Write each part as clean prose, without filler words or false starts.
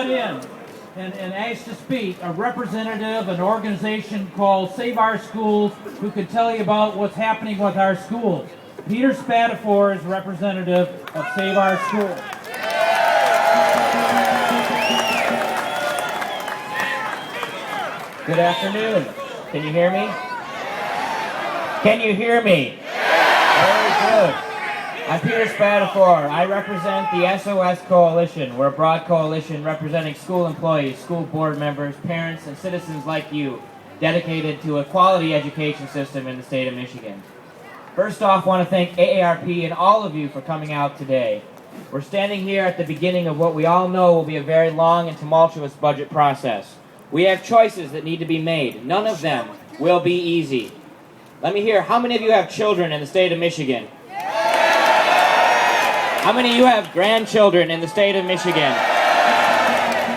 brought in and asked to speak a representative, an organization called Save Our Schools, who can tell you about what's happening with our schools. Peter Spatafor is representative of Save Our Schools. Good afternoon. Can you hear me? Can you hear me? Very good. I'm Peter Spatafor. I represent the SOS Coalition. We're a broad coalition representing school employees, school board members, parents, and citizens like you, dedicated to a quality education system in the state of Michigan. First off, I want to thank AARP and all of you for coming out today. We're standing here at the beginning of what we all know will be a very long and tumultuous budget process. We have choices that need to be made. None of them will be easy. Let me hear, how many of you have children in the state of Michigan? How many of you have grandchildren in the state of Michigan?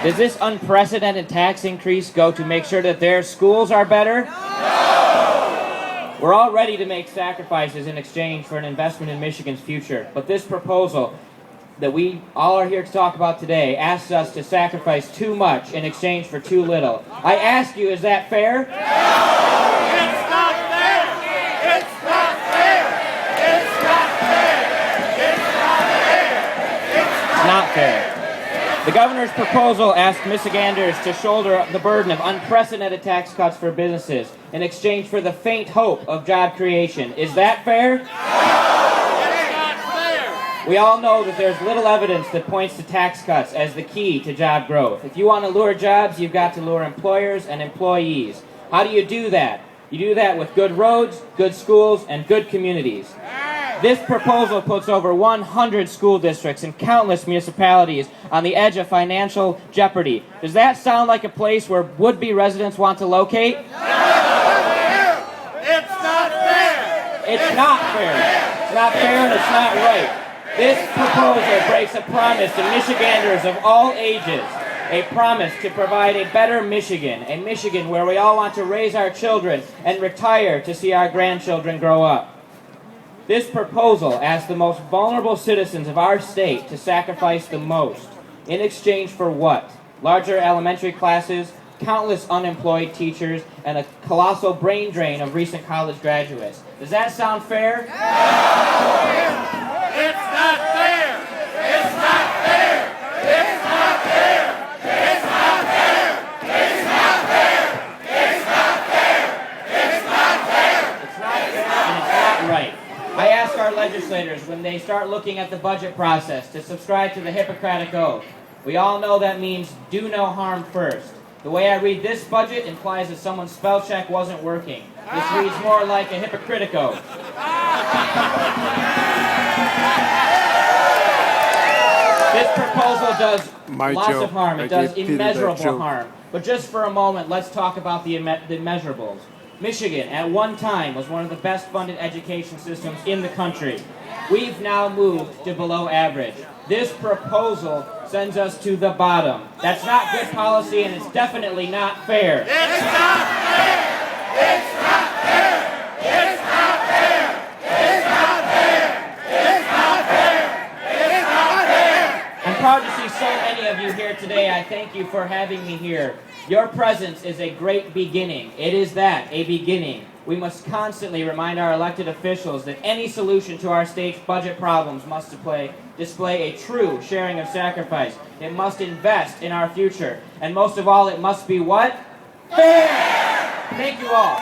Does this unprecedented tax increase go to make sure that their schools are better? No! We're all ready to make sacrifices in exchange for an investment in Michigan's future, but this proposal that we all are here to talk about today asks us to sacrifice too much in exchange for too little. I ask you, is that fair? No! It's not fair! It's not fair! It's not fair! It's not fair! Not fair. The governor's proposal asks Michiganders to shoulder the burden of unprecedented tax cuts for businesses in exchange for the faint hope of job creation. Is that fair? We all know that there's little evidence that points to tax cuts as the key to job growth. If you want to lure jobs, you've got to lure employers and employees. How do you do that? You do that with good roads, good schools, and good communities. This proposal puts over 100 school districts and countless municipalities on the edge of financial jeopardy. Does that sound like a place where would-be residents want to locate? It's not fair! It's not fair. It's not fair and it's not right. This proposal breaks a promise to Michiganders of all ages, a promise to provide a better Michigan, a Michigan where we all want to raise our children and retire to see our grandchildren grow up. This proposal asks the most vulnerable citizens of our state to sacrifice the most. In exchange for what? Larger elementary classes, countless unemployed teachers, and a colossal brain drain of recent college graduates. Does that sound fair? It's not fair! It's not fair! It's not fair! It's not fair! It's not fair! It's not fair! It's not fair! It's not fair and it's not right. I ask our legislators when they start looking at the budget process to subscribe to the Hippocratic Oath. We all know that means do no harm first. The way I read this budget implies that someone's spell check wasn't working. This reads more like a hypocritic oath. This proposal does lots of harm. It does immeasurable harm. But just for a moment, let's talk about the measurables. Michigan, at one time, was one of the best funded education systems in the country. We've now moved to below average. This proposal sends us to the bottom. That's not good policy, and it's definitely not fair. It's not fair! It's not fair! It's not fair! It's not fair! It's not fair! It's not fair! I'm proud to see so many of you here today. I thank you for having me here. Your presence is a great beginning. It is that, a beginning. We must constantly remind our elected officials that any solution to our state's budget problems must display a true sharing of sacrifice. It must invest in our future. And most of all, it must be what? Fair! Thank you all.